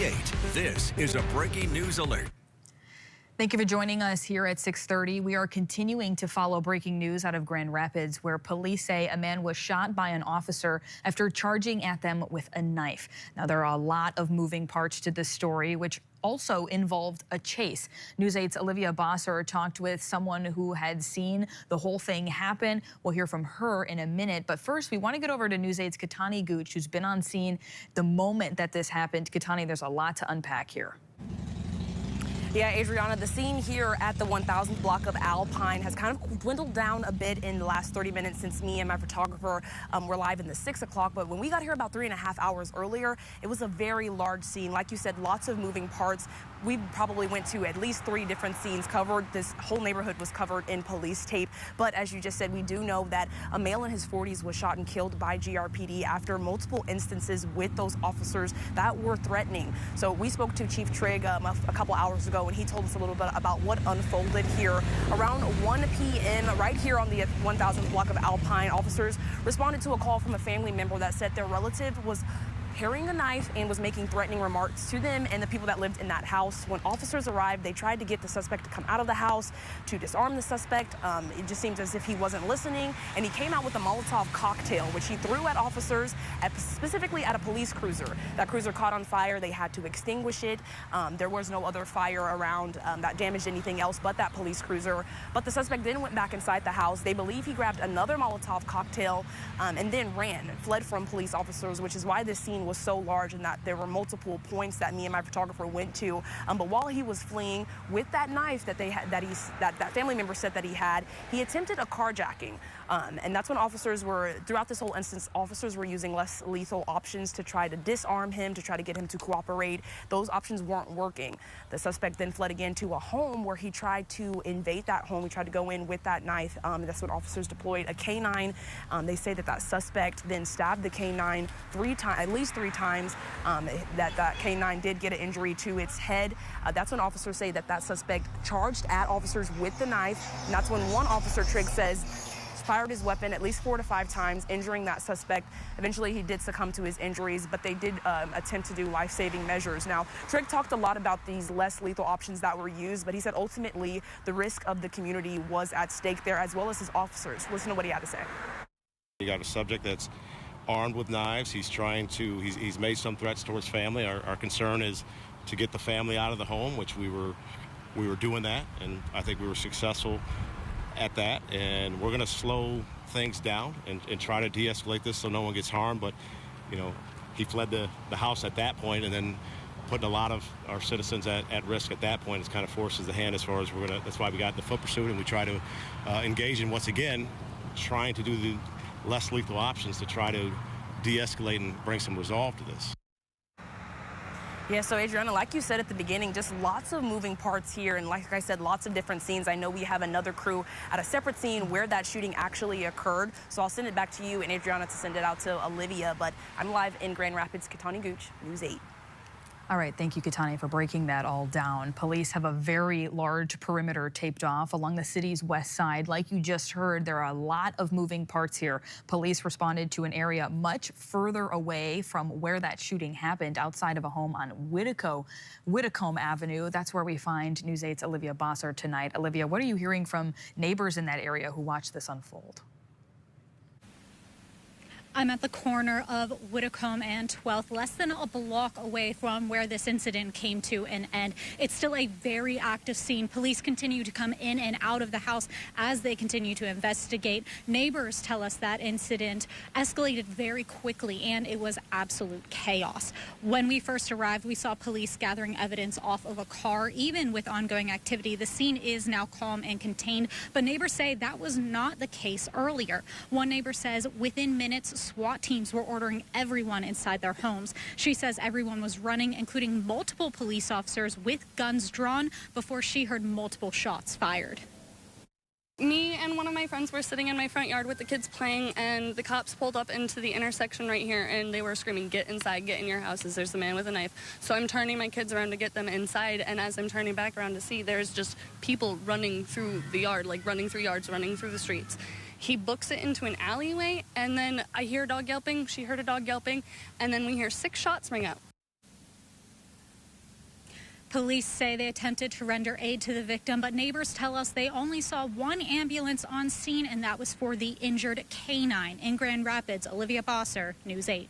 98. This is a breaking news alert. Thank you for joining us here at 6:30. We are continuing to follow breaking news out of Grand Rapids, where police say a man was shot by an officer after charging at them with a knife. Now, there are a lot of moving parts to this story, which also involved a chase. News 8's Olivia Bosser talked with someone who had seen the whole thing happen. We'll hear from her in a minute. But first, we want to get over to News 8's Katani Gooch, who's been on scene the moment that this happened. Katani, there's a lot to unpack here. Yeah, Adriana, the scene here at the 1000th block of Alpine has kind of dwindled down a bit in the last 30 minutes since me and my photographer were live in the 6 o'clock. But when we got here about 3.5 hours earlier, it was a very large scene. Like you said, lots of moving parts. We probably went to at least 3 different scenes covered. This whole neighborhood was covered in police tape. But as you just said, we do know that a male in his 40s was shot and killed by GRPD after multiple instances with those officers that were threatening. So we spoke to Chief Trigg a couple hours ago, and he told us a little bit about what unfolded here. Around 1 p.m. right here on the 1000th block of Alpine, officers responded to a call from a family member that said their relative was carrying a knife and was making threatening remarks to them and the people that lived in that house. When officers arrived, they tried to get the suspect to come out of the house to disarm the suspect. It just seems as if he wasn't listening, and he came out with a Molotov cocktail, which he threw at officers, specifically at a police cruiser. That cruiser caught on fire. They had to extinguish it. There was no other fire around that damaged anything else but that police cruiser. But the suspect then went back inside the house. They believe he grabbed another Molotov cocktail and then ran and fled from police officers, which is why this scene was so large and that there were multiple points that me and my photographer went to. But while he was fleeing with that knife that they had, that family member said that he had, he attempted a carjacking. And that's when officers were, throughout this whole instance, officers were using less lethal options to try to disarm him, to try to get him to cooperate. Those options weren't working. The suspect then fled again to a home where he tried to invade that home. He tried to go in with that knife. That's when officers deployed a canine. They say that suspect then stabbed the canine at least three times. That canine did get an injury to its head. That's when officers say that suspect charged at officers with the knife. And that's when one officer, Trigg says, fired his weapon at least 4 to 5 times, injuring that suspect. Eventually, he did succumb to his injuries, but they did attempt to do life-saving measures. Now, Trigg talked a lot about these less lethal options that were used, but he said ultimately the risk of the community was at stake there, as well as his officers. Listen to what he had to say. You got a subject that's armed with knives. He's made some threats towards family. Our concern is to get the family out of the home, which we were doing that, and I think we were successful at that, and we're going to slow things down and try to de-escalate this so no one gets harmed. But you know, he fled the house at that point, and then putting a lot of our citizens at risk at that point. It kind of forces the hand as far as that's why we got the foot pursuit, and we try to engage in, once again, trying to do the less lethal options to try to de-escalate and bring some resolve to this. Yeah, so Adriana, like you said at the beginning, just lots of moving parts here, and like I said, lots of different scenes. I know we have another crew at a separate scene where that shooting actually occurred, so I'll send it back to you and Adriana to send it out to Olivia, but I'm live in Grand Rapids. Katani Gooch, News 8. All right, thank you, Katani, for breaking that all down. Police have a very large perimeter taped off along the city's west side. Like you just heard, there are a lot of moving parts here. Police responded to an area much further away from where that shooting happened, outside of a home on Whitcomb Avenue. That's where we find News 8's Olivia Bosser tonight. Olivia, what are you hearing from neighbors in that area who watched this unfold? I'm at the corner of Whitcomb and 12th, less than a block away from where this incident came to an end. It's still a very active scene. Police continue to come in and out of the house as they continue to investigate. Neighbors tell us that incident escalated very quickly, and it was absolute chaos. When we first arrived, we saw police gathering evidence off of a car. Even with ongoing activity, the scene is now calm and contained, but neighbors say that was not the case earlier. One neighbor says within minutes, SWAT teams were ordering everyone inside their homes. She says everyone was running, including multiple police officers with guns drawn, before she heard multiple shots fired. Me and one of my friends were sitting in my front yard with the kids playing, and the cops pulled up into the intersection right here, and they were screaming, "Get inside, get in your houses, there's a man with a knife." So I'm turning my kids around to get them inside, and as I'm turning back around to see, there's just people running through the yard, like running through yards, running through the streets. He books it into an alleyway, and then I hear a dog yelping, she heard a dog yelping, and then we hear 6 shots ring out. Police say they attempted to render aid to the victim, but neighbors tell us they only saw one ambulance on scene, and that was for the injured canine. In Grand Rapids, Olivia Bosser, News 8.